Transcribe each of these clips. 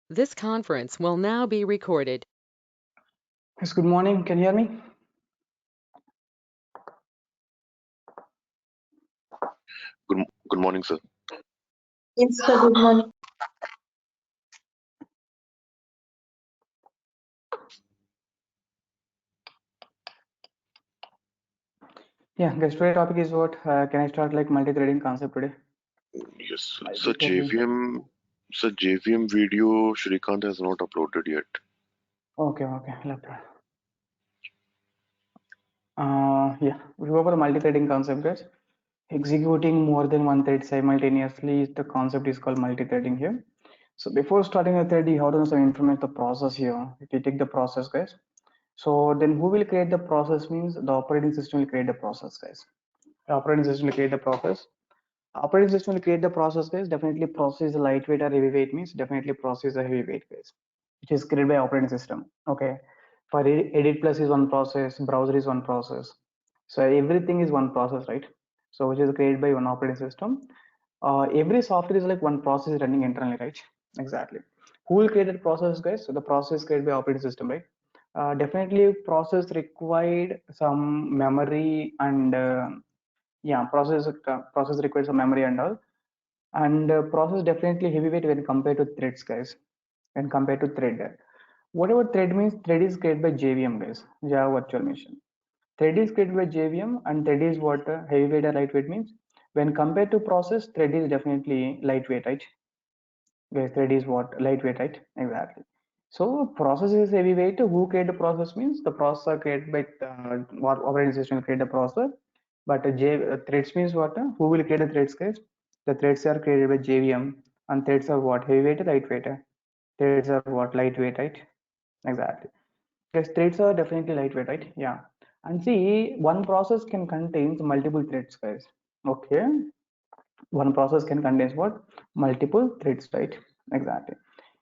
This conference will now be recorded. Yes, good morning. Can you hear me? Good morning, sir. Yes, sir. Good morning. Yeah, guys, today's topic is what? Can I start like multi-threading concept today? Yes, sir. Multi-threading. JVM video Shrikant has not uploaded yet. Okay. Yeah, we go for the multi-threading concept, guys. Executing more than one thread simultaneously, the concept is called multi-threading here. So before starting a thread, you have to know some information the process here. If you take the process, guys. So then who will create the process means the operating system will create the process, guys. The operating system will create the process. Operating system will create the process, guys. Definitely process is a lightweight or heavyweight means definitely process is a heavyweight, guys, which is created by operating system. Okay. For edit plus is one process, browser is one process. So everything is one process, right? So which is created by one operating system. Every software is like one process running internally, right? Exactly. Who will create the process, guys? So the process created by operating system, right? Definitely process required some memory and yeah, process requires some memory and all, and process definitely heavyweight when compared to threads, guys. When compared to thread, whatever thread means, thread is created by JVM, guys, Java Virtual Machine. Thread is created by JVM, and thread is what heavyweight or lightweight means. When compared to process, thread is definitely lightweight, right? Yes, thread is what lightweight, right? Exactly. So process is heavyweight. Who create the process means the process are created by what operating system will create the process. But threads means what? Who will create the threads, guys? The threads are created by JVM, and threads are what? Heavyweight, lightweight. Threads are what? Lightweight, right? Exactly. Yes, threads are definitely lightweight, right? Yeah. And see, one process can contain multiple threads, guys. Okay, one process can contain what? Multiple threads, right? Exactly.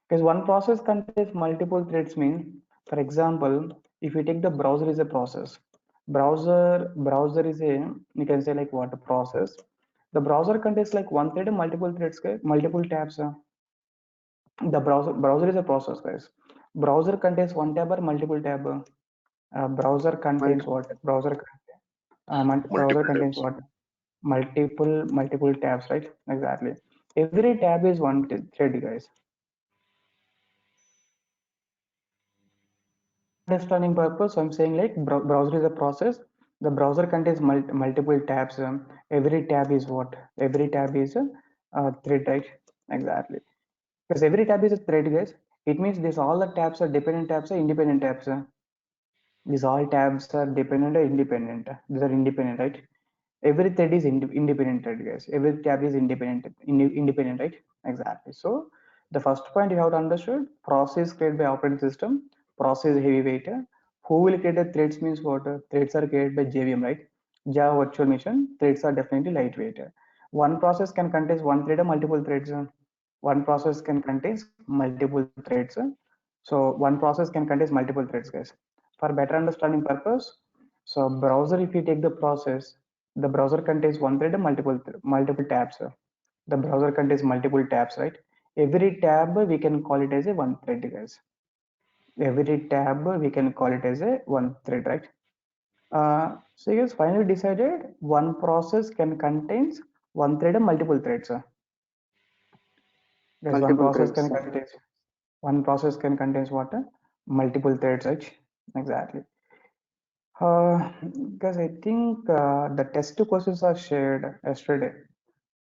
Because one process contains multiple threads means, for example, if you take the browser is a process, browser is a, you can say like what, a process. The browser contains like one thread and multiple threads, guys, multiple tabs. The browser is a process, guys. Browser contains one tab or multiple tab. Browser contains Multiple, what? Browser multiple contains tabs. what? Multiple tabs, right? Exactly. Every tab is one thread, guys. Understanding purpose, I'm saying like browser is a process. The browser contains multiple tabs. Every tab is what? Every tab is a thread, right? Exactly. Because every tab is a thread, guys. It means this all the tabs are dependent tabs or independent tabs. These all tabs are dependent or independent. These are independent, right? Every thread is independent thread, guys. Every tab is independent, right? Exactly. So the first point you have to understood, process created by operating system, process heavyweight. Who will create the threads means what? Threads are created by JVM, right? Java Virtual Machine. Threads are definitely lightweight. One process can contain one thread or multiple threads. One process can contain multiple threads. So one process can contain multiple threads, guys. For better understanding purpose, so browser, if you take the process, the browser contains one thread and multiple tabs. The browser contains multiple tabs, right? Every tab we can call it as a one thread, guys. Every tab we can call it as a one thread, right? So yes, finally decided one process can contains one thread and multiple threads. Yes, Multiple threads. one process can contains what? Multiple threads, right? Exactly. Because I think the test questions are shared yesterday.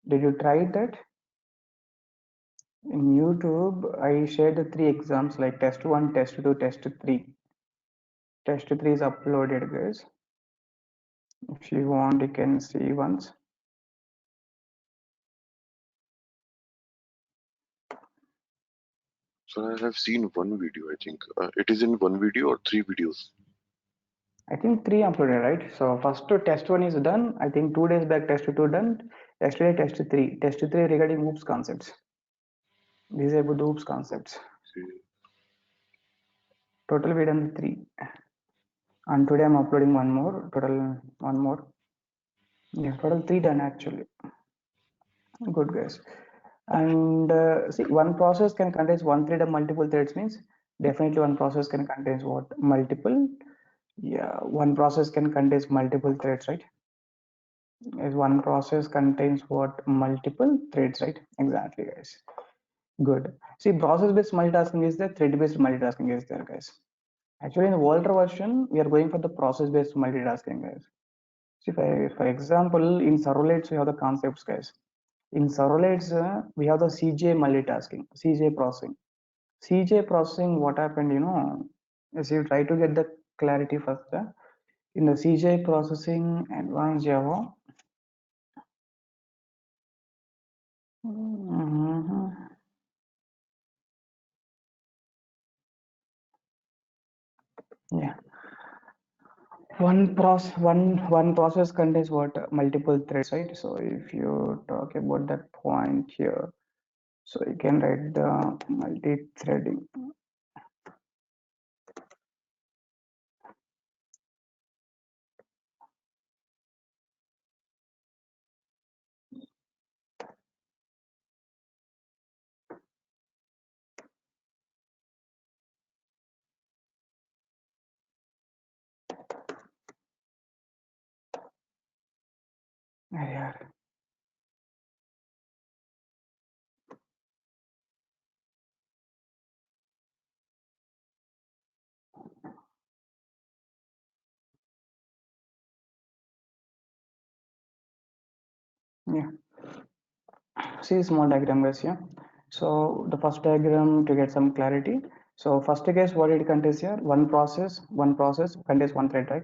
Did you try that? In YouTube, I shared the three exams like test 1, test 2, test 3. Test 3 is uploaded, guys. If you want, you can see once. So I have seen one video, I think. It is in one video or three videos. I think 3 uploaded, right? So first test 1 is done. I think 2 days back test 2 done. Yesterday test 3. Test 3 regarding OOPS concepts. These are about the OOPS concepts. See, Total we done 3. And today I'm uploading one more. Total one more. Yeah, total 3 done actually. Good, guys. And see, one process can contain one thread of multiple threads means definitely one process can contain what? Multiple. Yeah, one process can contain multiple threads, right? Is one process contains what? Multiple threads, right? Exactly, guys. Good. See, process-based multitasking is there, thread-based multitasking is there, guys. Actually, in the Volter version, we are going for the process-based multitasking, guys. See, for example, in servlets, we have the concepts, guys. In servlets, we have the CJ multitasking, CJ processing. CJ processing, what happened, is you try to get the clarity first. In the CJ processing, advanced Java, yeah, one process contains what? Multiple threads, right? So if you talk about that point here, so you can write the multi-threading. Yeah, yeah. See small diagram, guys. Yeah. So the first diagram to get some clarity. So first case, what it contains here? One process contains one thread, right?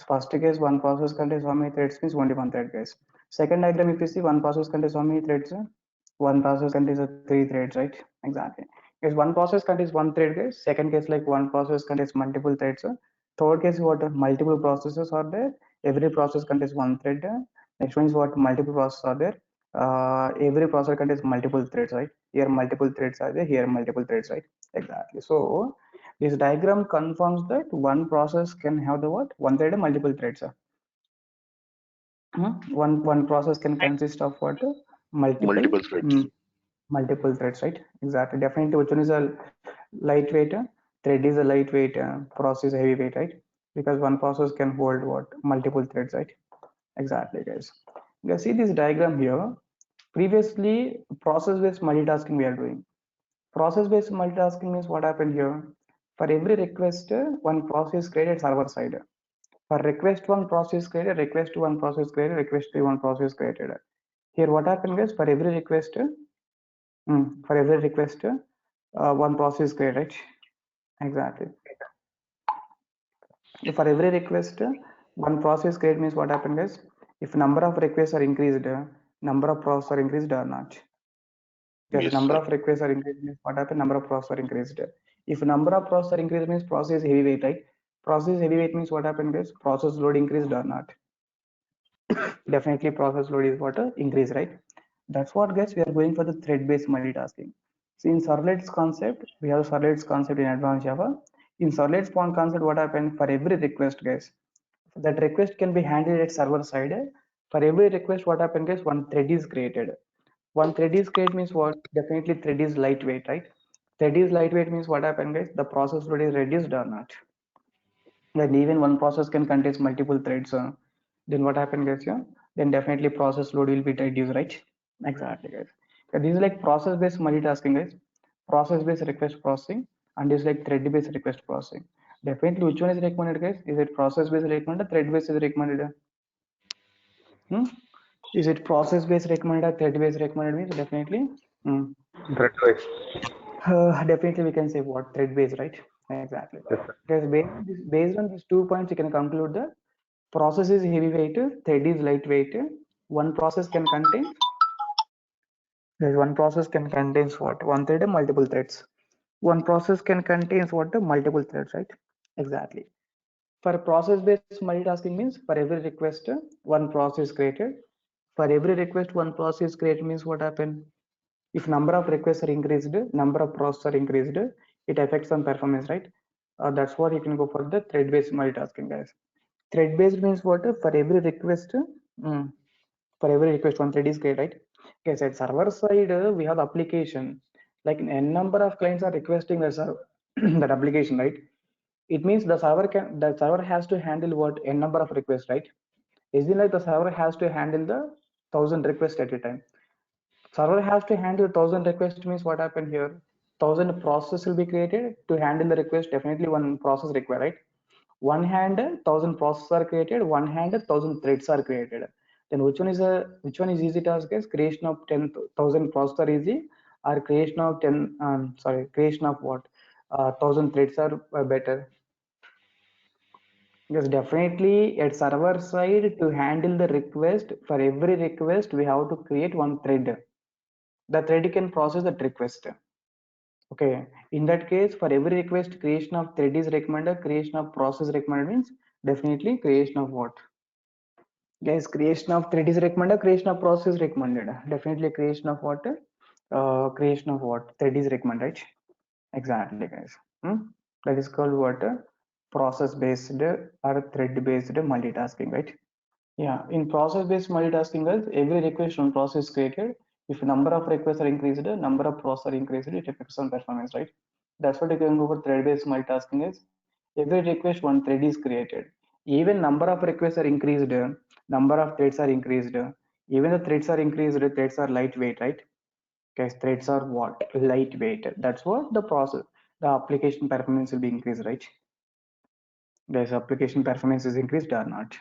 First case, one process contains how many threads means only one thread, guys. Second diagram, if you see, one process contains how many threads? One process contains three threads, right? Exactly. Because one process contains one thread, guys. Second case, like one process contains multiple threads. Third case, what? Multiple processes are there. Every process contains one thread. Next one is what? Multiple processes are there. Every process contains multiple threads, right? Here multiple threads are there. Here multiple threads, right? Exactly. So this diagram confirms that one process can have the what? One thread and multiple threads. One process can consist of what? Multiple Multiple threads. multiple threads, right? Exactly. Definitely, which one is a lightweight? Thread is a lightweight, process heavyweight, right? Because one process can hold what? Multiple threads, right? Exactly, guys. You can see this diagram here. Previously, process-based multitasking we are doing. Process-based multitasking means what happened here? For every request, one process created server side. For request one process created, request to one process created, request to one process created. Here, what happened is for every request, one process created, right? Exactly. For every request, one process created means what happened is if number of requests are increased, number of processes are increased or not. Yes, Yes, number sir. of requests are increased means what happened? Number of processes are increased. If number of processes are increased means process heavyweight, right? Process heavyweight means what happened is process load increased or not. Definitely process load is what increase, right? That's what, guys, we are going for the thread-based multitasking. So in servlets concept, we have servlets concept in advanced Java. In servlets point concept, what happened? For every request, guys, that request can be handled at server side. For every request, what happened, guys? One thread is created. One thread is created means what? Definitely thread is lightweight, right? Thread is lightweight means what happened, guys? The process load is reduced or not. Then even one process can contain multiple threads. Then what happened, guys? Yeah, then definitely process load will be reduced, right? Exactly, guys. This is like process-based multitasking, guys. Process-based request processing, and this is like thread-based request processing. Definitely, which one is recommended, guys? Is it process-based recommended? Thread-based is recommended? Hmm? Is it process-based recommended? Thread-based recommended means definitely. Hmm. Thread wise. Definitely, we can say what thread-based, right? Exactly. Yes, sir. Because based on these 2 points, you can conclude that process is heavyweight, thread is lightweight. One process can contain. There's one process can contains what? One thread and multiple threads. One process can contains what? Multiple threads, right? Exactly. For process-based multitasking means for every request, one process created. For every request, one process created means what happened? If number of requests are increased, number of processes are increased, it affects on performance, right? That's what you can go for the thread-based multitasking, guys. Thread-based means what? For every request, one thread is created, right? Okay, so at server side, we have the application. Like n number of clients are requesting the server that application, right? It means the server has to handle what n number of requests, right? Is it like the server has to handle the 1,000 requests at a time? Server has to handle 1,000 requests means what happened here? 1,000 process will be created to handle the request. Definitely one process required, right? One hand 1,000 processes are created, one hand 1,000 threads are created. Then which one is easy task? Is creation of 10,000 processes are easy, or creation of creation of what 1,000 threads are better? Yes, definitely at server side to handle the request, for every request we have to create one thread. The thread can process that request. Okay, in that case, for every request, creation of thread is recommended, creation of process recommended means definitely creation of what? Guys, creation of thread is recommended, creation of process recommended. Definitely creation of what? Creation of what? Thread is recommended, right? Exactly, guys. That is called what? Process based or thread based multitasking, right? Yeah, in process-based multitasking, guys, every request on process is created. If number of requests are increased, number of process are increased, it affects on performance, right? That's what you can go for thread-based multitasking is. Every request, one thread is created. Even number of requests are increased, number of threads are increased. Even the threads are increased, threads are lightweight, right? Guys, threads are what? Lightweight. That's what the process, the application performance will be increased, right? Guys, application performance is increased or not?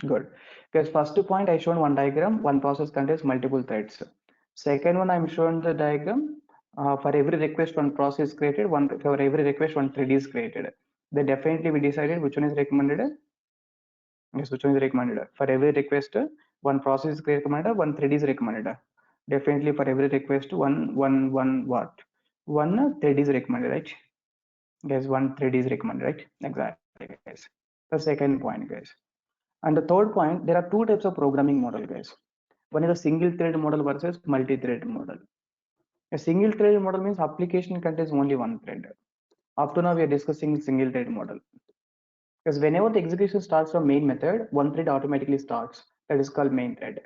Good. Because first point I shown one diagram, one process contains multiple threads. Second one I'm showing the diagram. For every request one process is created, one for every request one thread is created. Then definitely we decided which one is recommended. Yes, which one is recommended. For every request, one process is recommended, one thread is recommended. Definitely for every request, one what? One thread is recommended, right? Guys, one thread is recommended, right? Exactly, guys. The second point, guys. And the third point, there are two types of programming model, guys. One is a single thread model versus multi-thread model. A single thread model means application contains only one thread. Up to now, we are discussing single thread model. Because whenever the execution starts from main method, one thread automatically starts. That is called main thread.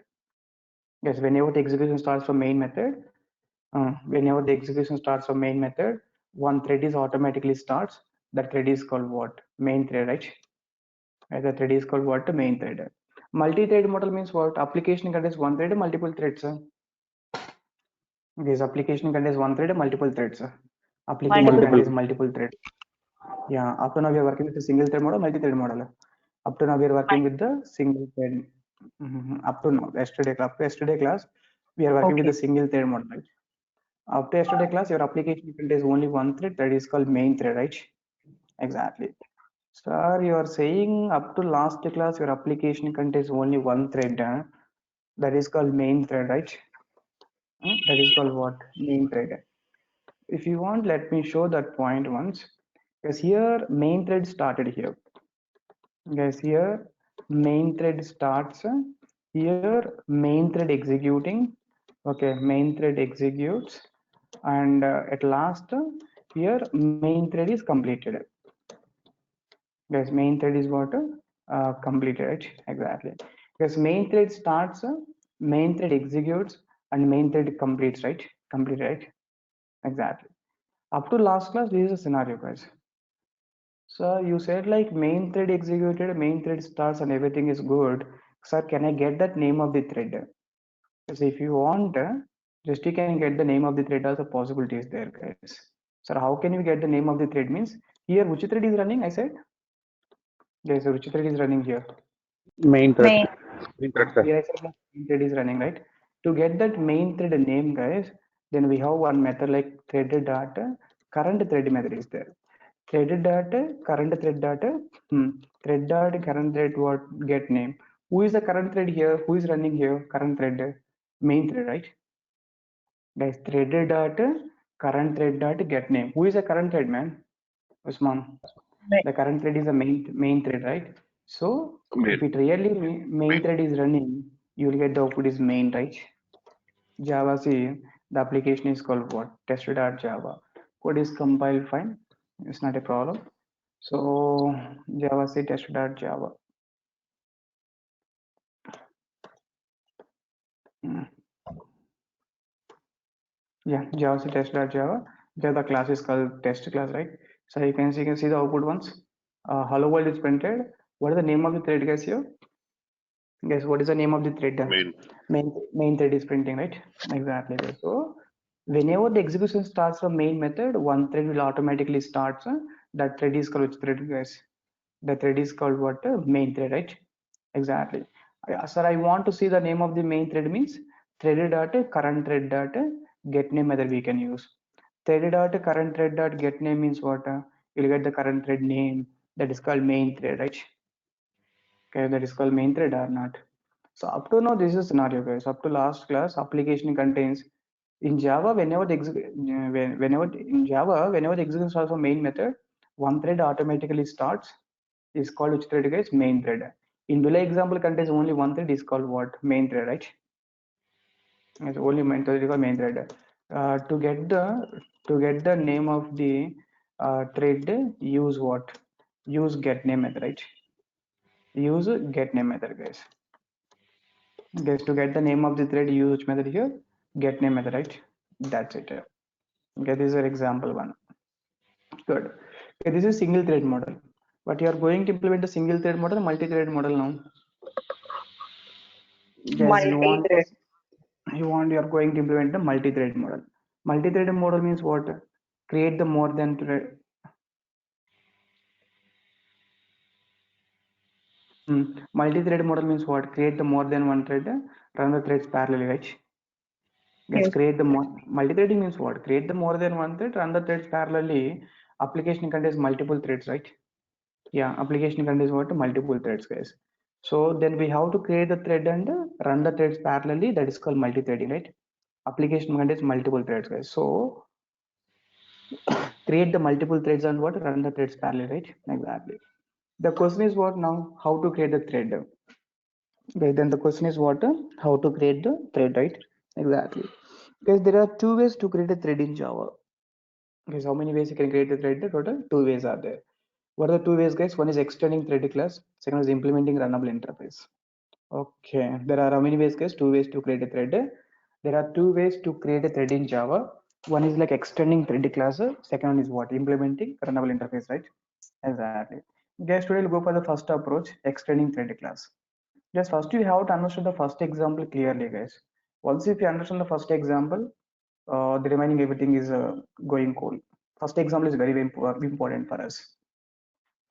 Yes, whenever the execution starts from main method, one thread is automatically starts. That thread is called what? Main thread, right? The thread is called what? Main thread. Multi-thread model means what? Application contains one thread, multiple threads. This application contains one thread, multiple threads. Application Multiple. contains multiple threads. Yeah, up to now we are working with the single thread model, multi-thread model. Up to now we are working with the single thread. Up to now, yesterday class, we are working with Okay. the single thread model, right? After yesterday class, your application contains only one thread, that is called main thread, right? Exactly. Sir, you are saying up to last class, your application contains only one thread. That is called main thread, right? That is called what? Main thread. If you want, let me show that point once. Because here main thread started here. Guys, here main thread starts. Here main thread executing. Okay, main thread executes, and at last here main thread is completed. Guys, main thread is what? Completed, right? Exactly. Because main thread starts, main thread executes, and main thread completes, right? Complete, right? Exactly. Up to last class, this is a scenario, guys. So you said like main thread executed, main thread starts, and everything is good. Sir, can I get that name of the thread? Because if you want, just you can get the name of the thread as a possibility is there, guys. Sir, how can you get the name of the thread? Means here, which thread is running? I said, yes, which thread is running here? Main thread. Main. Main thread, sir. Here I said main thread is running, right? To get that main thread name, guys, then we have one method like thread dot current thread method is there. Thread dot current thread dot thread dot current thread what get name. Who is the current thread here? Who is running here? Current thread, main thread, right? Guys, thread dot current thread dot get name. Who is the current thread, man? Usman. Main. The current thread is the main thread, right? So if Main. it really main thread is running, you will get the output is main, right? Java C, the application is called what? Test.java. Code is compiled fine. It's not a problem. So Java C test.java. Yeah, Java test.java. There the class is called test class, right? So you can see the output once. Hello world is printed. What is the name of the thread, guys? Here, guess what is the name of the thread? Main. Main thread is printing, right? Exactly. So whenever the execution starts from main method, one thread will automatically start. That thread is called which thread, guys? The thread is called what? Main thread, right? Exactly. Sir, I want to see the name of the main thread means thread dot current thread dot get name method we can use. Thread dot current thread dot get name means what? You'll get the current thread name that is called main thread, right? Okay, that is called main thread or not. So up to now, this is scenario, guys. Up to last class, application contains in Java whenever the whenever the execution starts from main method, one thread automatically starts is called which thread, guys? Main thread. In below example contains only one thread is called what? Main thread, right? It's only main thread is called main thread. To get the name of the thread, use what? Use get name method, right? Use get name method, guys. Guys, to get the name of the thread, use which method here? Get name method, right? That's it. Okay, this is an example one. Good. Okay, this is single thread model. But you are going to implement the single thread model, multi-thread model now. Guys, you Multi-thread. are going to implement the multi-thread model. Multi-thread model means what? Create the more than thread. Multi-thread model means what? Create the more than one thread, run the threads parallelly, right? Yes, Yes. create the multi-threading means what? Create the more than one thread, run the threads parallelly. Application contains multiple threads, right? Yeah, application contains what? Multiple threads, guys. So then we have to create the thread and run the threads parallelly. That is called multi-threading, right? Application contains multiple threads, guys. So create the multiple threads and what? Run the threads parallel, right? Exactly. The question is what now? How to create the thread? Okay, then the question is what? How to create the thread, right? Exactly. Because there are two ways to create a thread in Java. Okay, so how many ways you can create a thread? Total two ways are there. What are the two ways, guys? One is extending thread class. Second is implementing runnable interface. Okay, there are how many ways, guys? Two ways to create a thread. There are two ways to create a thread in Java. One is like extending thread class. Second one is what? Implementing runnable interface, right? Exactly. Guys, today we'll go for the first approach, extending thread class. Just first you have to understand the first example clearly, guys. Once if you understand the first example, the remaining everything is going cool. First example is very, very important for us.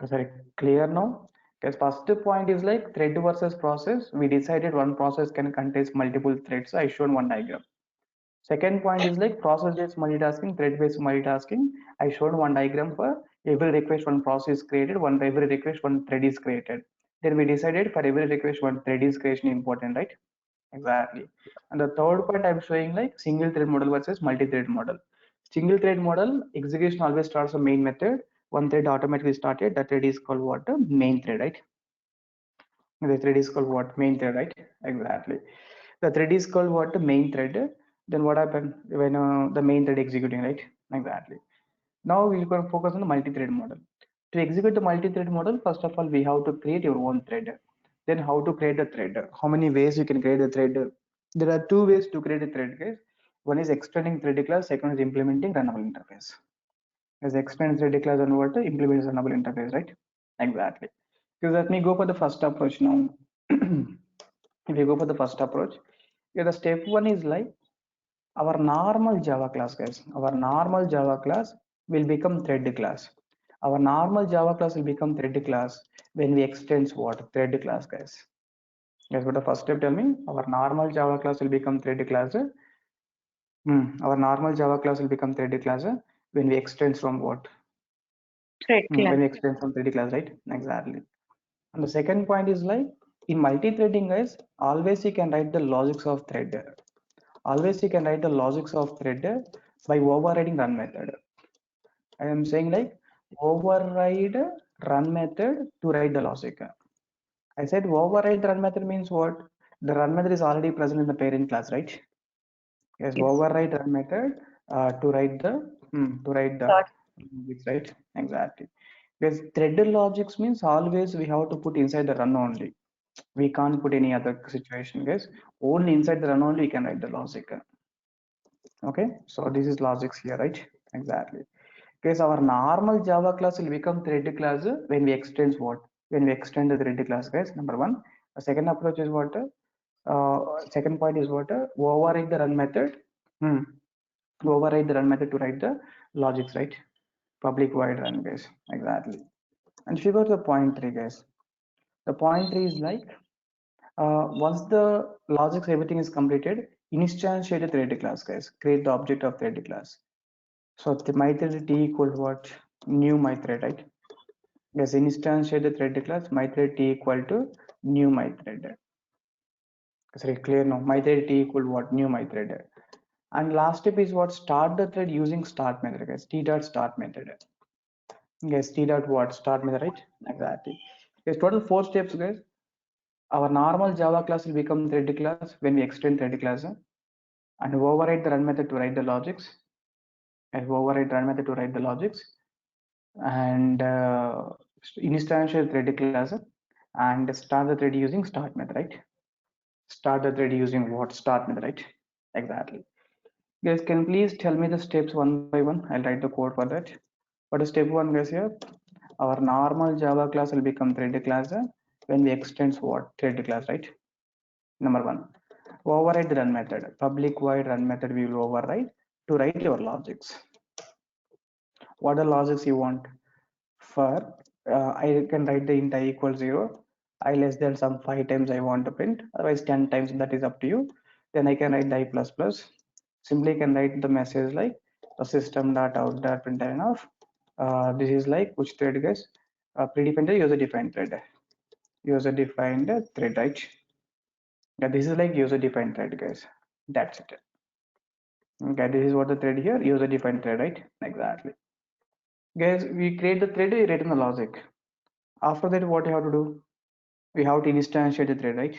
Sorry, clear now? Because first point is like thread versus process. We decided one process can contain multiple threads. I showed one diagram. Second point is like process-based multitasking, thread-based multitasking. I showed one diagram for every request one process is created, every request one thread is created. Then we decided for every request one thread is creation important, right? Exactly. And the third point I'm showing like single thread model versus multi-thread model. Single thread model execution always starts a main method. One thread automatically started. That thread is called what? Main thread, right? The thread is called what? Main thread, right? Exactly. The thread is called what? Main thread. Then what happened when the main thread executing, right? Exactly. Now we're going to focus on the multi-thread model. To execute the multi-thread model, first of all, we have to create your own thread. Then how to create a thread? How many ways you can create a thread? There are two ways to create a thread, guys. One is extending thread class. Second is implementing runnable interface. As extend thread class and what? Implement runnable interface, right? Exactly. So let me go for the first approach now. If you go for the first approach, yeah, the step one is like our normal Java class, guys. Our normal Java class will become thread class. Our normal Java class will become thread class when we extend what? Thread class, guys. Guys, what the first step tell me? Our normal Java class will become thread class. Our normal Java class will become thread class when we extend from what? Thread class. When we extend from thread class, right? Exactly. And the second point is like in multi-threading, guys, always you can write the logics of thread. Always you can write the logics of thread by overriding run method. I am saying like override run method to write the logic. I said override run method means what? The run method is already present in the parent class, right? Yes, Yes. override run method to write the Dot. logics, right? Exactly. Because threaded logics means always we have to put inside the run only. We can't put any other situation, guys. Only inside the run only we can write the logic. Okay, so this is logics here, right? Exactly. Because our normal Java class will become thread class when we extend what? When we extend the thread class, guys. Number one. The second approach is what? Second point is what? Override the run method. Hmm. Override the run method to write the logics, right? Public void run, guys. Exactly. And figure the point tree, guys. The point tree is like once the logics everything is completed, instantiate the thread class, guys. Create the object of thread class. So the my thread t equal to what? New my thread, right? Yes, instantiate the thread class my thread t equal to new my thread. Sorry, clear now. My thread t equal to what? New my thread. And last step is what? Start the thread using start method, guys. T dot start method. Yes, T dot what? Start method, right? Exactly. Yes, total 4 steps, guys. Our normal Java class will become thread class when we extend thread class and override the run method to write the logics. And override run method to write the logics and instantiate thread class and start the thread using start method, right? Start the thread using what? Start method, right? Exactly. Guys, can you please tell me the steps one by one? I'll write the code for that. What is step one, guys? Here, our normal Java class will become thread class when we extend what? Thread class, right? Number one, override the run method. Public void run method we will override to write your logics. What are the logics you want? For I can write the int I equals 0, I less than some 5 times I want to print, otherwise 10 times, that is up to you. Then I can write the I plus plus. Simply can write the message like the system dot out dot println of this is like which thread, guys? Predefined user defined thread. User defined thread, right? Yeah, this is like user defined thread, guys. That's it. Okay, this is what the thread here, user defined thread, right? Exactly. Guys, we create the thread, we write in the logic. After that, what you have to do? We have to instantiate the thread, right?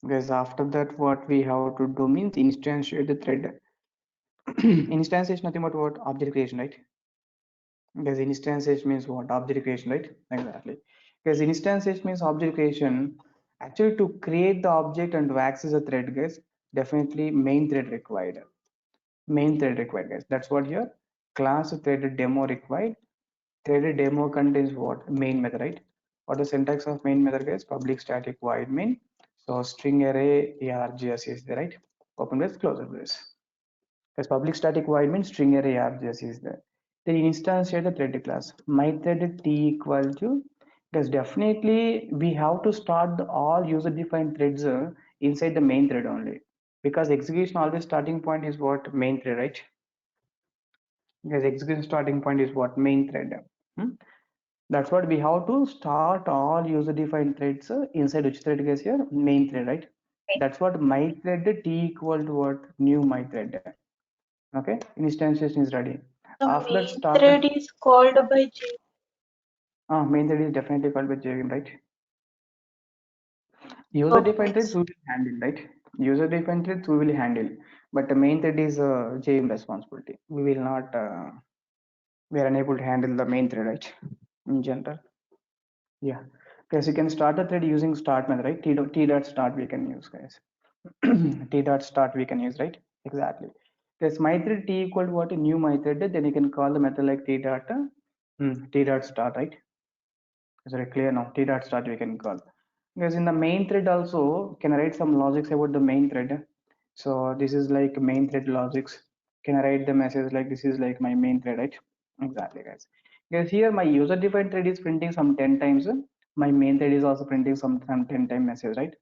Guys, after that, what we have to do means instantiate the thread. Instantiation nothing but what? Object creation, right? Guys, instantiation means what? Object creation, right? Exactly. Because instantiation means object creation. Actually, to create the object and to access the thread, guys, definitely main thread required. Main thread required, guys. That's what here. Class threaded demo required. Threaded demo contains what? Main method, right? What is the syntax of main method, guys? Public static void main. So string array args is there, right? Open this, close this. Because public static void means string array args is there. Then instantiate the thread class. My thread t equal to, because definitely we have to start the all user defined threads inside the main thread only. Because execution always starting point is what? Main thread, right? Because execution starting point is what? Main thread. Hmm? That's what we have to start all user defined threads inside which thread, guys? Here main thread, right? That's what my thread t equal to what? New my thread. Okay, instantiation is ready. The After that, main start thread is called by J. main thread is definitely called by JVM, right? User defined threads we will handle, right? User defined threads we will handle, but the main thread is JVM responsibility. We will not. We are unable to handle the main thread, right? In general, yeah. Because you can start a thread using start method, right? T dot start we can use, guys. T dot start we can use, right? Exactly. Because my thread t equal to what? A new my thread, then you can call the method like t dot t dot start, right? Is it clear now? T dot start we can call. Because in the main thread also, can I write some logics about the main thread? So this is like main thread logics. Can I write the message like this is like my main thread, right? Exactly, guys. Because here my user defined thread is printing some 10 times. My main thread is also printing some 10 time message, right?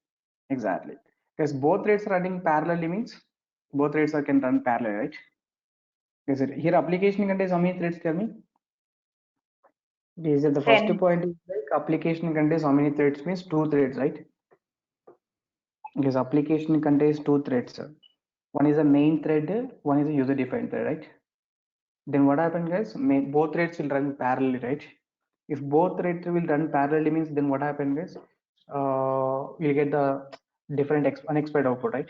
Exactly. Because both threads running parallelly means both threads can run parallel, right? Is it here application contains how many threads? Tell me. Is it the first 10. point is like application contains how many threads means 2 threads, right? Because application contains 2 threads. One is a main thread, one is a user defined thread, right? Then what happens, guys? Both threads will run parallelly, right? If both threads will run parallelly means then what happens, guys? You'll get the different unexpected output, right?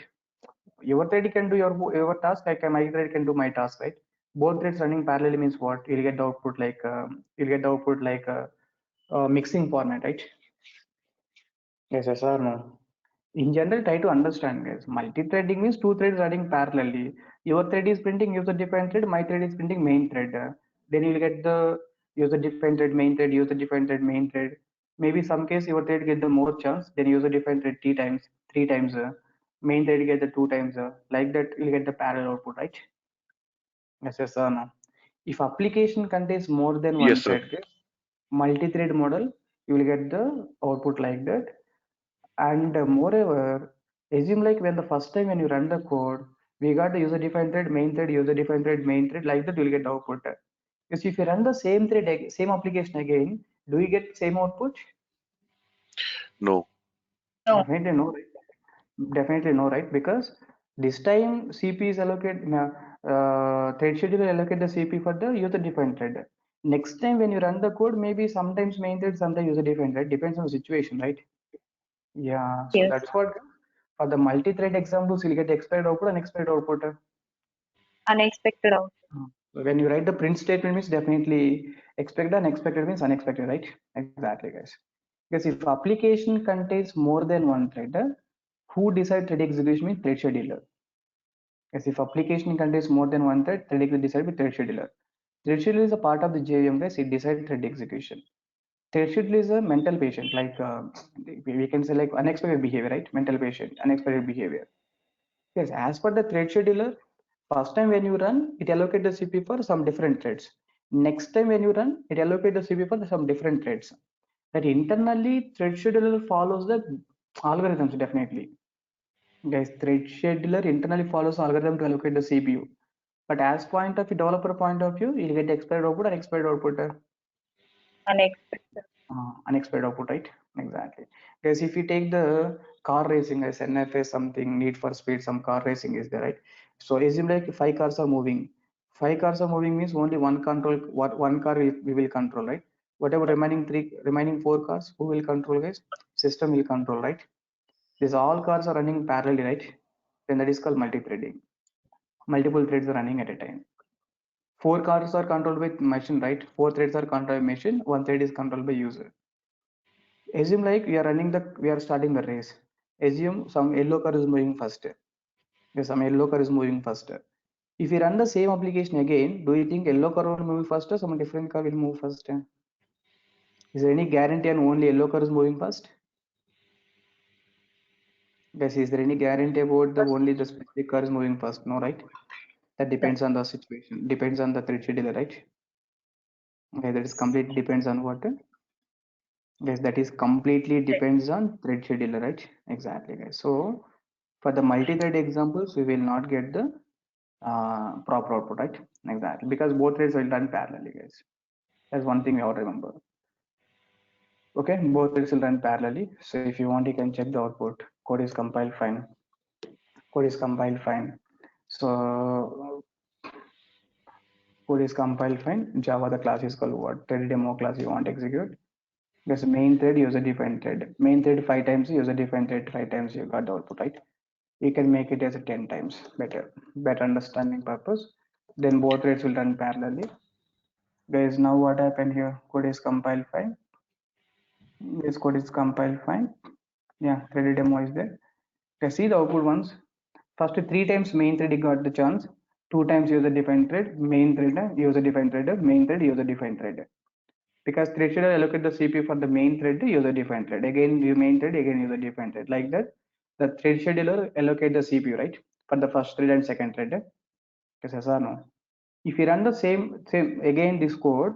Your thread can do your task, like my thread can do my task, right? Both threads running parallelly means what? You'll get the output like mixing format, right? Yes, yes or no? In general, try to understand, guys. Multi-threading means two threads running parallelly. Your thread is printing user-defined thread, my thread is printing main thread. Then you will get the user-defined thread, main thread, user-defined thread, main thread. Maybe some case your thread get the more chance, then user-defined thread three times, main thread get the two times. Like that, you'll get the parallel output, right? Yes, or no? If application contains more than one Yes, sir. thread, guys, multi-thread model, you will get the output like that. And moreover, assume like when the first time when you run the code, we got the user-defined thread, main thread, user-defined thread, main thread, like that you'll get the output. Because if you run the same thread, same application again, do you get same output? No. No. Definitely no, right? Definitely no, right? Because this time CP is allocated, thread scheduler allocate the CP for the user-defined thread. Next time when you run the code, maybe sometimes main thread, sometimes user-defined thread, depends on the situation, right? Yeah, so Yes. that's what for the multi-thread examples, you'll get expected output and expected output. Unexpected out. So when you write the print statement means definitely expected, unexpected means unexpected, right? Exactly, guys. Because if application contains more than one thread, who decides thread execution means thread scheduler. Because if application contains more than one thread will decide with thread scheduler. Thread scheduler is a part of the JVM, guys. It decides thread execution. Thread scheduler is a mental patient, like we can say like unexpected behavior, right? Mental patient, unexpected behavior. Yes, as per the thread scheduler, first time when you run, it allocate the CPU for some different threads. Next time when you run, it allocate the CPU for some different threads. That internally, thread scheduler follows the algorithms definitely. Guys, thread scheduler internally follows algorithm to allocate the CPU. But as point of developer point of view, you'll get expected output and expected output. Unexpected. Unexpected output, right? Exactly. Because if you take the car racing as NFS, something Need for Speed, some car racing is there, right? So assume like five cars are moving. Five cars are moving means only one car we will control, right? Whatever remaining four cars, who will control, guys? System will control, right? These all cars are running parallelly, right? Then that is called multi-threading. Multiple threads are running at a time. Four cars are controlled with machine, right? Four threads are controlled by machine. One thread is controlled by user. Assume like we are starting the race. Assume some yellow car is moving first. Yes, some yellow car is moving first. If you run the same application again, do you think yellow car will move first or some different car will move first? Is there any guarantee on only yellow car is moving first? Guys, is there any guarantee about the only the specific car is moving first? No, right? That depends on the situation, depends on the thread scheduler, right? Okay, that is completely depends on what? Yes, that is completely depends on thread scheduler, right? Exactly, guys. So for the multi-thread examples, we will not get the proper output, right? Exactly, because both threads will run parallelly, guys. That's one thing you have to remember. Okay, both threads will run parallelly. So if you want, you can check the output. Code is compiled fine. Code is compiled fine. So code is compiled fine. Java, the class is called what? Thread demo class you want to execute. There's main thread, user defined thread. Main thread 5 times, user defined thread 5 times, you got the output, right? You can make it as a 10 times better understanding purpose. Then both threads will run parallelly. Guys, now what happened here? Code is compiled fine. This code is compiled fine. Yeah, thread demo is there. Okay, see the output once. First 3 times main thread got the chance. 2 times user defined thread, main thread, user defined thread, main thread, user defined thread. Because thread scheduler allocate the CPU for the main thread, user defined thread. Again, you main thread, again user defined thread. Like that, the thread scheduler allocate the CPU, right? For the first thread and second thread. Yes or no? If you run the same again this code,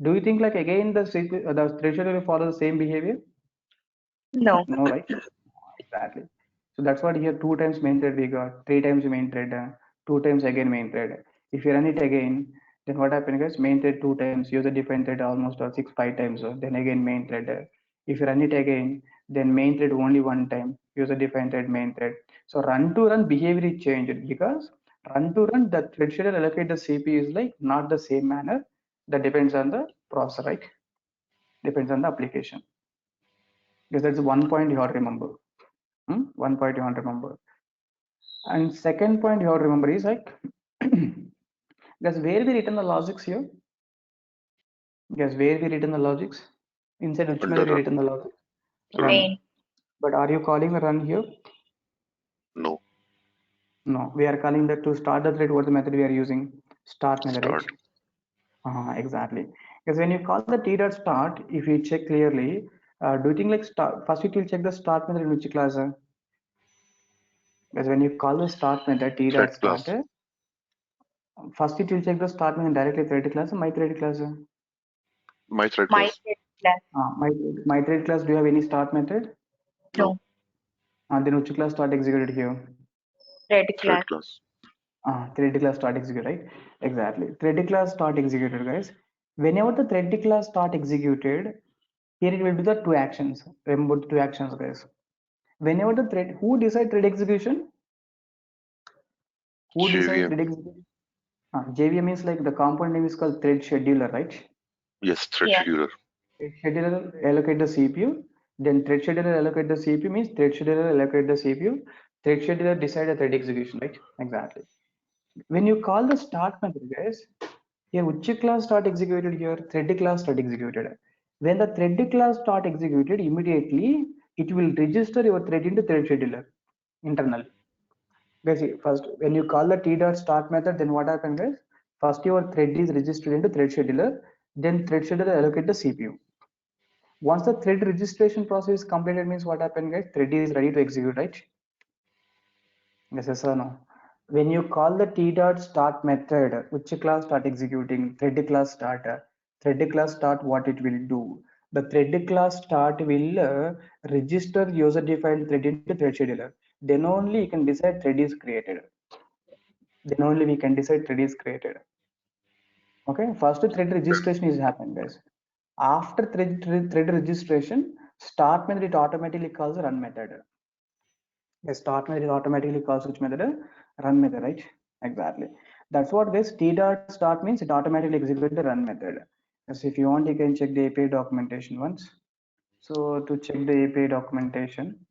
do you think like again the thread scheduler will follow the same behavior? No. No, right? Exactly. So that's what here 2 times main thread we got, 3 times main thread, 2 times again main thread. If you run it again, then what happens guys? Main thread 2 times, user defined thread almost 5 times, then again main thread. If you run it again, then main thread only 1 time, user defined thread, main thread. So run to run behavior is changed because run to run the thread scheduler allocate the CPU is like not the same manner. That depends on the processor, right? Depends on the application. Because that's one point you have to remember. One point you want to remember. And second point you have to remember is like, guys, where we written the logics here? Guys, where we written the logics? Inside which Under method we run. written the logic? Run. Main. But are you calling a run here? No. No, we are calling that to start the thread. What the method we are using? Start method, right? Start. Exactly. Because when you call the t dot start, if you check clearly, do you think like start first it will check the start method in which class? Because when you call the start method t Thread dot start, class. first it will check the start method directly thread class, my thread class. My thread My class. thread class. My my thread class. Do you have any start method? No. No. Then which class start executed here? Thread Thread class. class. Thread class start execute, right? Exactly. Thread class start executed, guys. Whenever the thread class start executed, here it will do the two actions. Remember the two actions, guys. Whenever the thread, who decide thread execution? Who decide JVM. thread execution? JVM means like the component name is called thread scheduler, right? Yes, thread Yeah. scheduler. Thread scheduler allocate the CPU. Then thread scheduler allocate the CPU means thread scheduler allocate the CPU. Thread scheduler decide the thread execution, right? Exactly. When you call the start method, guys, here which class start executed here? Thread class start executed. When the thread class start executed, immediately it will register your thread into thread scheduler internal. Guys, first when you call the t dot start method, then what happens, guys? First your thread is registered into thread scheduler, then thread scheduler allocate the CPU. Once the thread registration process is completed, means what happened, guys? Thread is ready to execute, right? Yes or no? When you call the t dot start method, which class start executing? Thread class start. Thread class start, what it will do? The thread class start will register user defined thread into thread scheduler. Then only you can decide thread is created. Then only we can decide thread is created. Okay, first thread registration is happening, guys. After thread registration, start method it automatically calls run method. A start method automatically calls which method? Run method, right? Exactly. That's what this t dot start means. It automatically executes the run method. Yes, if you want, you can check the API documentation once. So to check the API documentation,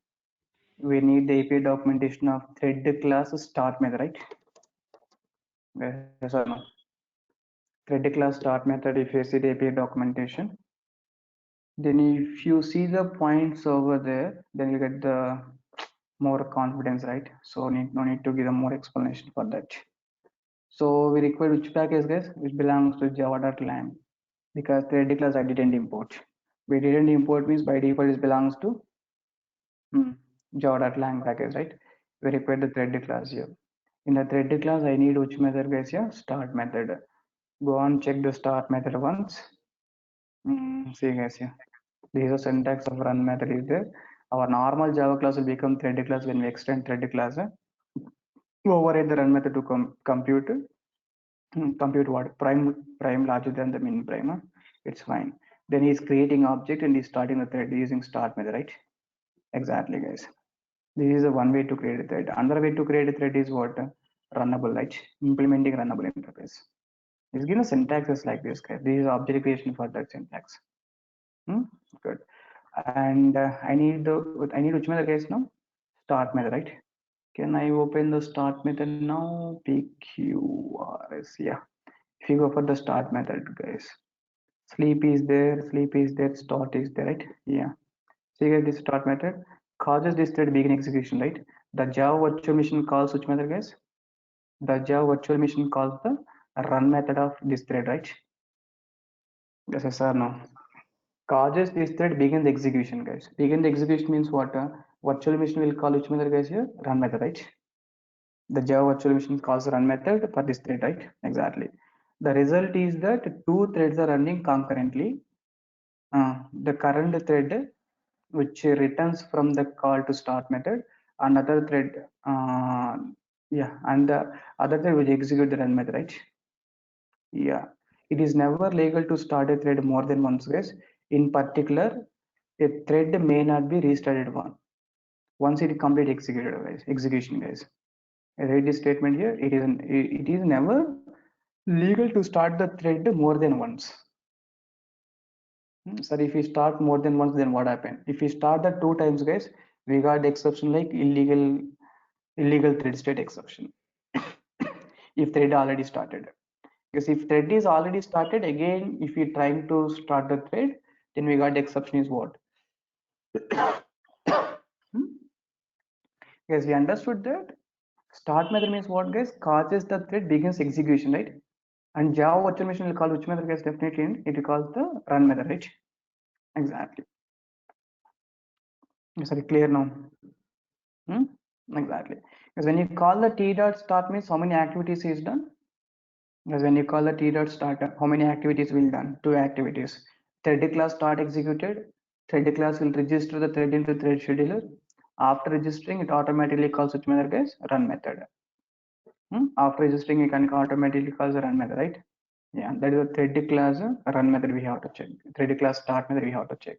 we need the API documentation of thread class start method, right? Yes or no? Thread class start method. If you see the API documentation, then if you see the points over there, then you get the more confidence, right? So no need to give a more explanation for that. So we require which package, guys, which belongs to java.lang, because thread class I didn't import. We didn't import means by default it belongs to java.lang package, right? We require the thread class here. In the thread class, I need which method, guys? Here, start method. Go on, check the start method once. See, guys, here. This is a syntax of run method is there. Our normal Java class will become thread class when we extend thread class. Override the run method to compute. Compute what? Prime larger than the min prime. It's fine. Then he's creating object and he's starting the thread using start method, right? Exactly, guys. This is a one way to create a thread. Another way to create a thread is what? Runnable, right? Implementing runnable interface. It's given a syntax is like this, guys. This is object creation for that syntax. Good. And I need which method, guys, now? Start method, right? Can I open the start method now? PQRS, yeah. If you go for the start method, guys, sleep is there, start is there, right? Yeah. So you get this start method causes this thread begin execution, right? The Java virtual machine calls which method, guys? The Java virtual machine calls the run method of this thread, right? Yes or no? Causes this thread begin the execution, guys. Begin the execution means what? Virtual machine will call which method, guys? Here, run method, right? The Java virtual machine calls run method for this thread, right? Exactly. The result is that two threads are running concurrently. The current thread which returns from the call to start method, another thread, yeah, and the other thread will execute the run method, right? Yeah, it is never legal to start a thread more than once, guys. In particular, a thread may not be restarted once it complete executed, guys. Execution, guys. I read this statement here. It is never legal to start the thread more than once. Sir, if we start more than once, then what happened? If we start that two times, guys, we got the exception like illegal thread state exception. If thread already started, because if thread is already started, again, if we trying to start the thread, then we got the exception is what? Guys, we understood that start method means what, guys? Causes the thread begins execution, right? And Java virtual machine will call which method, guys? Definitely it will call the run method, right? Exactly. Sorry, clear now? Exactly. Because when you call the t dot start means how many activities is done? Because when you call the t dot start, how many activities will done? 2 activities. Thread class start executed. Thread class will register the thread into thread scheduler. After registering, it automatically calls which method, guys? Run method. After registering, it can automatically calls the run method, right? Yeah, that is a thread class run method we have to check. Thread class start method we have to check.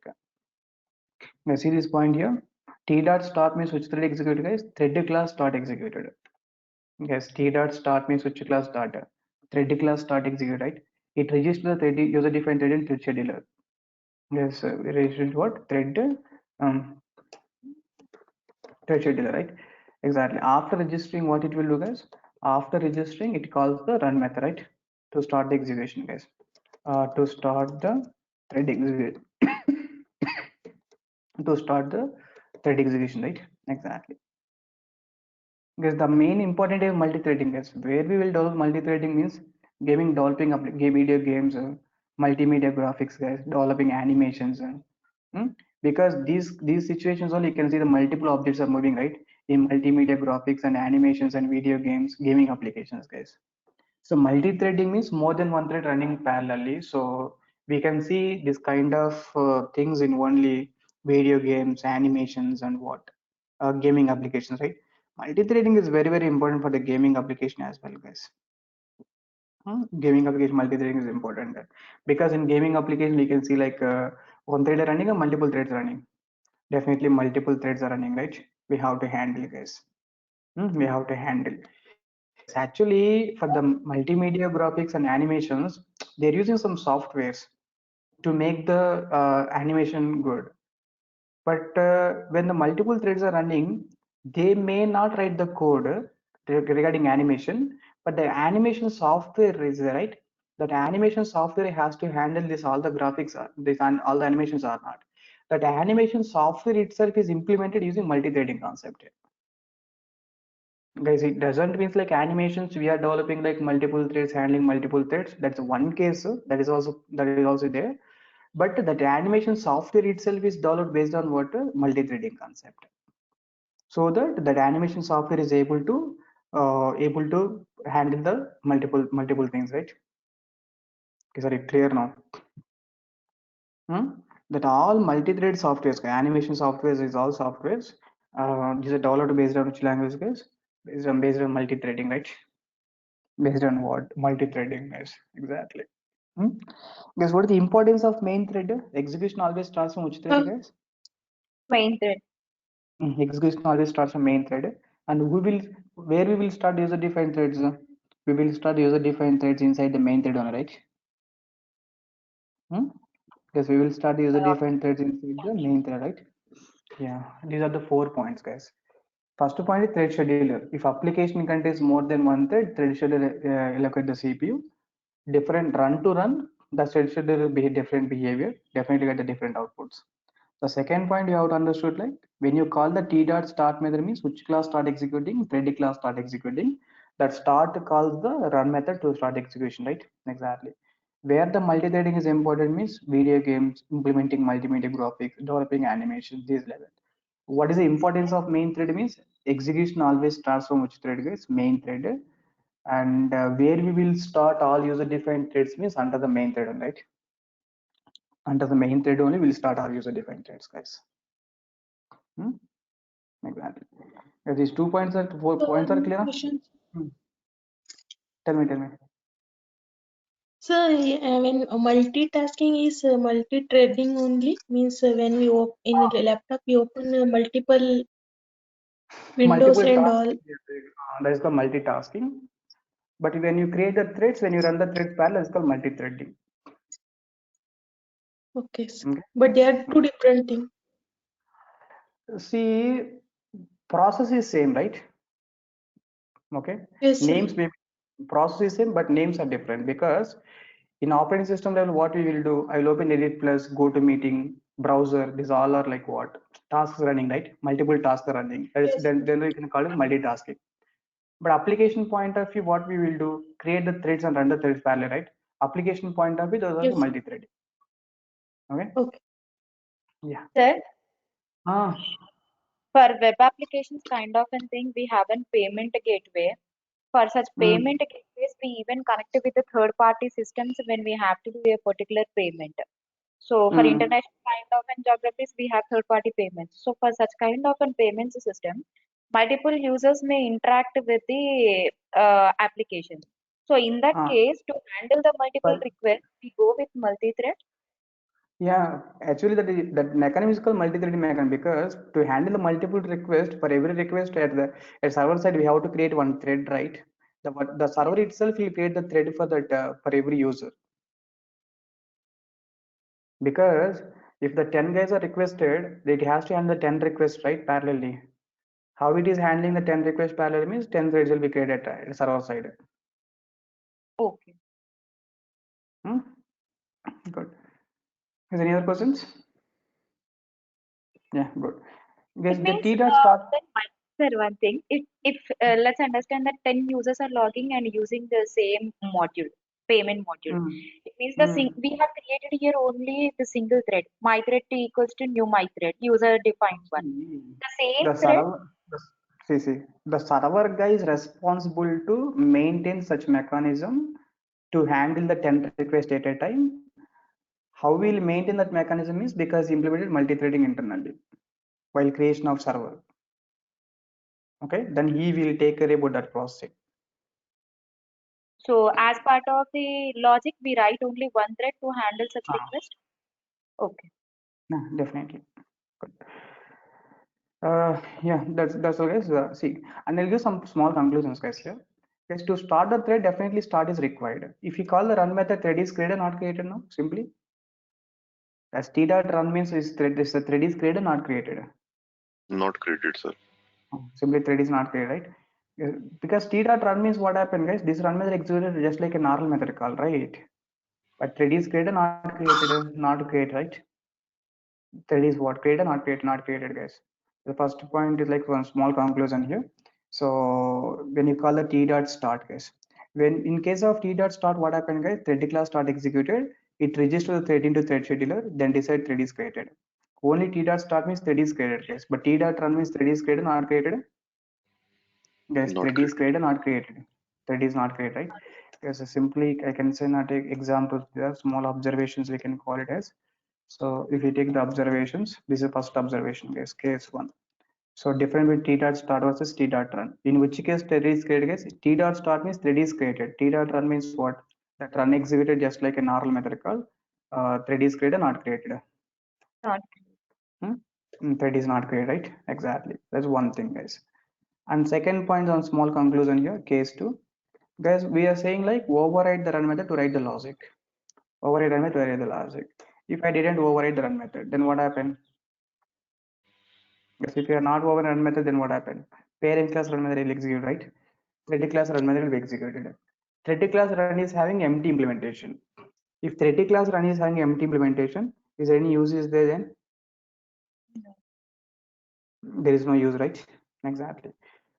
Now see this point here. T dot start means which thread executed, guys? Thread class start executed. Yes, T dot start means which class start. Thread class start execute, right? It registers the thread user defined thread in thread scheduler. Yes, it registers what? Thread scheduler, right? Exactly. After registering, what it will do, guys? After registering, it calls the run method, right? To start the execution, guys. To start the thread execute. To start the thread execution, right? Exactly. Because the main important is multi-threading, guys. Where we will develop multi-threading means gaming, developing game video games, multimedia graphics, guys, developing animations. Because these situations only you can see the multiple objects are moving, right? In multimedia graphics and animations and video games, gaming applications, guys. So multi-threading means more than one thread running parallelly. So we can see this kind of things in only video games, animations, and what gaming applications, right? Multi-threading is very, very important for the gaming application as well, guys. Gaming application multi-threading is important because in gaming application you can see like one thread running or multiple threads running. Definitely multiple threads are running, right? We have to handle, guys. We have to handle. Yes, actually, for the multimedia graphics and animations, they're using some softwares to make the animation good. But when the multiple threads are running, they may not write the code regarding animation, but the animation software is there, right? That animation software has to handle this. All the graphics are this, and all the animations are not. That animation software itself is implemented using multi-threading concept. Guys, it doesn't mean like animations we are developing like multiple threads handling multiple threads. That's one case that is also there. But that animation software itself is developed based on what multi-threading concept, so that animation software is able to handle the multiple things, right? Okay, sorry, clear now. That all multi-thread softwares, animation softwares is all softwares. These are developed based on which language, guys? Based on multi-threading, right? Based on what? Multi-threading, guys. Exactly. Guys, what is the importance of main thread? Execution always starts from which thread, guys? Main thread. Execution always starts from main thread. And where we will start user-defined threads? We will start user-defined threads inside the main thread only, right? Yes, we will start user-defined threads inside the main thread, right? Yeah, these are the 4 points, guys. First point is thread scheduler. If application contains more than one thread, thread scheduler allocate the CPU. Different run to run, the thread scheduler will be different behavior, definitely get the different outputs. The second point you have to understood, like when you call the t dot start method means which class start executing, thread class start executing. That start calls the run method to start execution, right? Exactly. Where the multi-threading is important means video games, implementing multimedia graphics, developing animation, these level. What is the importance of main thread means execution always starts from which thread, guys? Main thread. And where we will start all user-defined threads means under the main thread, right? Under the main thread only we'll start our user-defined threads, guys. Exactly. These 2 points are 4 So points are one clear? question. Tell me. So when multitasking is multi-threading only means when we open in a laptop we open multiple windows Multiple and tasks, all. that is the multitasking. But when you create the threads, when you run the threads parallel, it's called multi-threading. Okay, Okay. but they are two different things. See, process is same, right? Okay. Yes, sir. Names may process is same, but names are different because in operating system level, what we will do, I will open Edit Plus, go to meeting, browser. These all are like what? tasks running, right? Multiple tasks are running. Yes. Then we can call it multitasking. But application point of view, what we will do, create the threads and run the threads parallel, right? Application point of view, those are Yes. the multi-threading. Okay. Okay. Yeah. Sir, Ah. for web applications kind of a thing, we have a payment gateway. For such payment gateways, we even connect with the third-party systems when we have to do a particular payment. So for international kind of and geographies, we have third-party payments. So for such kind of a payments system, multiple users may interact with the application. So in that case, to handle the multiple requests, we go with multi-thread. Yeah, actually that mechanism is called multi-threading mechanism, because to handle the multiple requests, for every request at server side we have to create one thread, right? The server itself will create the thread for that for every user. Because if the 10 guys are requested, it has to handle the 10 requests, right, parallelly. How it is handling the 10 requests parallel means 10 threads will be created at server side. Okay. Good. Is any other questions? Yeah, good. Guys, It the means T dot start. sir, one thing. If let's understand that 10 users are logging and using the same module, payment module. It means we have created here only the single thread. My thread T equals to new my thread, user defined one. The same thread. The server guy is responsible to maintain such mechanism to handle the 10 requests at a time. How we'll maintain that mechanism is because he implemented multi-threading internally while creation of server. Okay, then he will take care about that process. So as part of the logic, we write only one thread to handle such request. Okay. Yeah, definitely. Good. Yeah, that's all, guys. See, and I'll give some small conclusions, guys. Here, guys, to start the thread, definitely start is required. If you call the run method, thread is created, not created now. Simply, as t dot run means is the thread is created, not created. Not created, sir. Simply thread is not created, right? Because t dot run means what happened, guys? This run method executed just like a normal method call, right? But thread is created, not created, not created, right? Thread is what? Created, not created, not created, guys. The first point is like one small conclusion here. So when you call the t dot start, guys, when in case of t dot start, what happened, guys? Thread class start executed, it registers the thread into thread scheduler, then decide thread is created. Only t dot start means thread is created, guys. But t dot run means thread is created, not created. Guys, Not thread is created, not created. Thread is not created, right? Yes, simply I can say not take examples. There are small observations we can call it as. So if you take the observations, this is first observation, guys, case one. So different with t dot start versus t dot run. In which case thread is created, guys? T dot start means thread is created. T dot run means what? That run executed just like a normal method call. Thread is created, not created. Not. Thread is not created, right? Exactly. That's one thing, guys. And second point on small conclusion here, case two. Guys, we are saying like override the run method to write the logic. Override run method to write the logic. If I didn't override the run method, then what happened? Because if you are not override run method, then what happened? Parent class run method will execute, right? Thread class run method will be executed. Thread class run is having empty implementation. If thread class run is having empty implementation, is there any use is there then? No. There is no use, right? Exactly.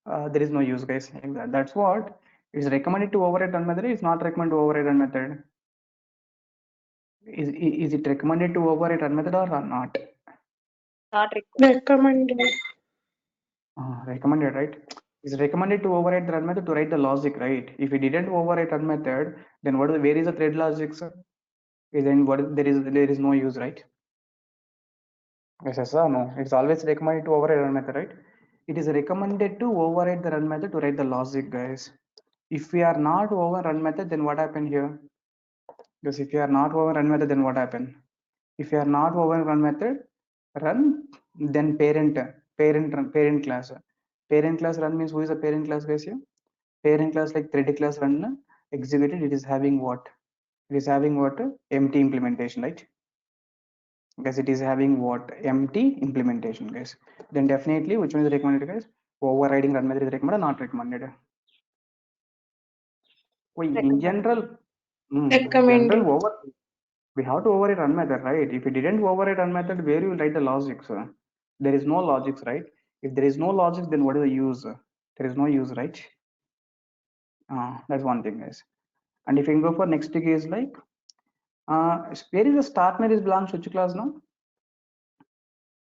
There is no use, guys. That's what is recommended to override run method. Is not recommended to override run method. Is it recommended to override run method or not? Not required. Recommended. Recommended, right? Is recommended to override the run method to write the logic, right? If we didn't override run method, then what is where is the thread logic, sir? Then what there is no use, right? Yes, sir. No, it's always recommended to override run method, right? It is recommended to override the run method to write the logic, guys. If we are not over run method, then what happened here? Because if you are not over run method, then what happened? If you are not over run method, run, then parent class. Parent class run means who is the parent class, guys here? Parent class like thread class run executed. It is having what? It is having what? Empty implementation, right? Because it is having what? Empty implementation, guys. Then definitely, which one is recommended, guys? Overriding run method is recommended, not recommended. In general, Recommended. we have to override run method, right? If you didn't override run method, where you will write the logic, sir? There is no logics, right? If there is no logics, then what is the use? There is no use, right? That's one thing, guys. And if you can go for next case, like where is the start method belongs to which class now?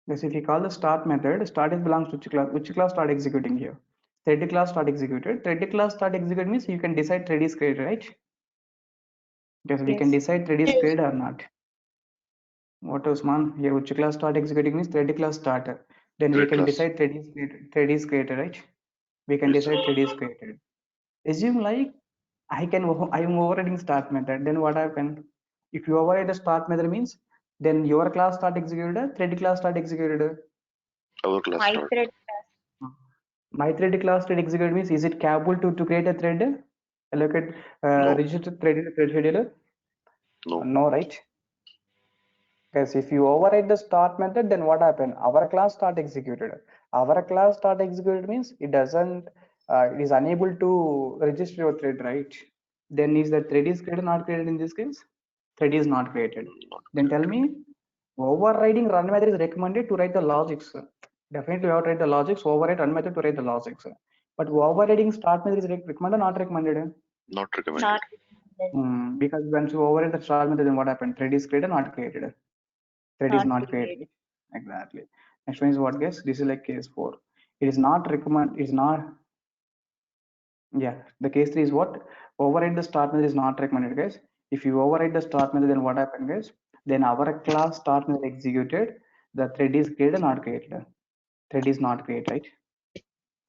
Yes, if you call the start method, start is belongs to which class start executing here? Thread class start executed. Thread class start executed means you can decide thread is created, right? Yes, we can Yes. decide thread is Yes. created or not. What else, man? Here, which class start executing means thread class starter. Then we Thread can class. decide thread is created. Thread is created, right? We can Yes, sir. decide thread is created. Assume like I am overriding start method. Then what happen? If you override the start method means then your class start executed, thread class start executed. Our class My start. thread class. My thread class start executed means is it capable to create a thread? Allocate No. register thread in a thread scheduler? No. No, right? Because if you override the start method, then what happened? Our class start executed. Our class start executed means it doesn't, it is unable to register your thread, right? Then is the thread is created, not created in this case? Thread is not created. Not Then tell me, overriding run method is recommended to write the logics. Definitely, you have to write the logics, override run method to write the logics. But overriding start method is recommended or not recommended? not recommended. Not recommended. Because once you override the start method, then what happened? Thread is created, not created. Thread is not created. Exactly. Next one is what, guys? This is like case 4. It is not recommend. Is not. Yeah. The case 3 is what? Override the start method is not recommended, guys. If you override the start method, then what happened, guys? Then our class start method executed. The thread is created, not created. Thread is not created, right?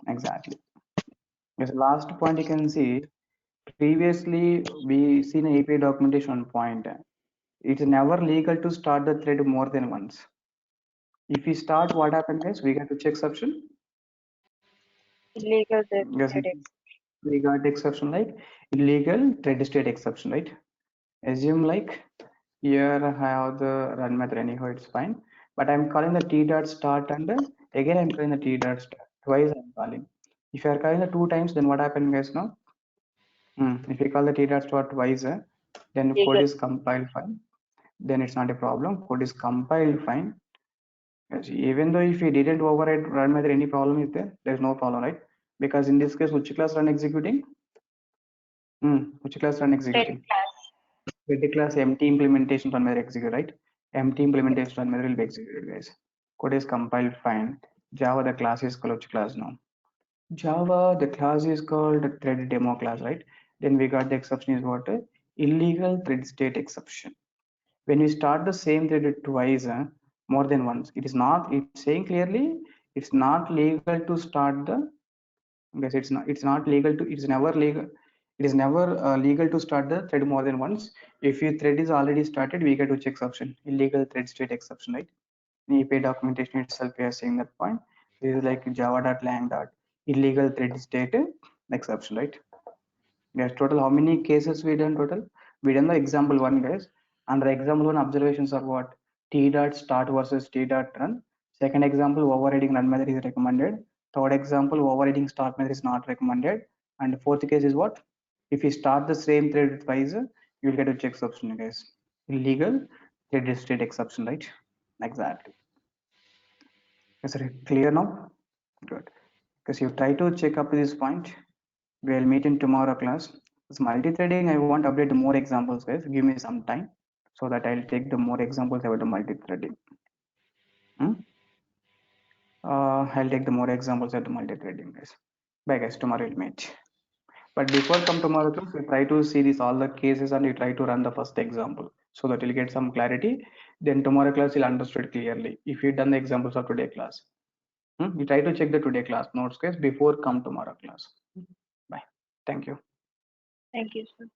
Exactly. Yes. Last point you can see. Previously, we seen an API documentation point. It's never legal to start the thread more than once. If we start, what happened, guys? We get to check exception. Illegal Yes, thread. we got exception like illegal thread state exception, right? Assume like here I have the run method anyhow, it's fine. But I'm calling the t dot start and again I'm calling the t dot start. Twice I'm calling. If you are calling the 2 times, then what happened, guys? Now, if you call the t dot start twice, then code Legal. is compiled fine. Then it's not a problem. Code is compiled fine. Yes, even though if you didn't override run method, any problem is there? There's no problem, right? Because in this case, which class run executing? Which class run Thread executing? class. Thread class empty implementation run method execute, right? Empty implementation run method will be executed, guys. Code is compiled fine. Java, the class is called which class now? Java, the class is called thread demo class, right? Then we got the exception is what? Illegal thread state exception. When we start the same thread twice, more than once, it is not. It's saying clearly, it's not legal to start the. Guys, it's not legal to. It's never legal. It is never legal to start the thread more than once. If your thread is already started, we get to check exception. Illegal thread state exception, right? In API documentation itself, we are saying that point. This is like java.lang. Illegal thread state exception, right? Yes, total how many cases we done total? We done the example 1, guys. Under example 1 observations are what? T dot start versus T dot run. Second example, overriding run method is recommended. Third example, overriding start method is not recommended. And fourth case is what? If you start the same thread twice, you will get a check exception, guys. Illegal thread state exception, right? Exactly. Is it clear now? Good. Because you try to check up to this point. We'll meet in tomorrow class. This multi-threading, I want to update more examples, guys. Give me some time so that I'll take the more examples about the multi-threading. I'll take the more examples of the multi-threading, guys. Bye, guys. Tomorrow we'll meet. But before come tomorrow class, we try to see this all the cases and we try to run the first example so that you'll get some clarity. Then tomorrow class you'll understand clearly if you've done the examples of today class. You try to check the today class notes, guys, before come tomorrow class. Bye. Thank you. Thank you, sir.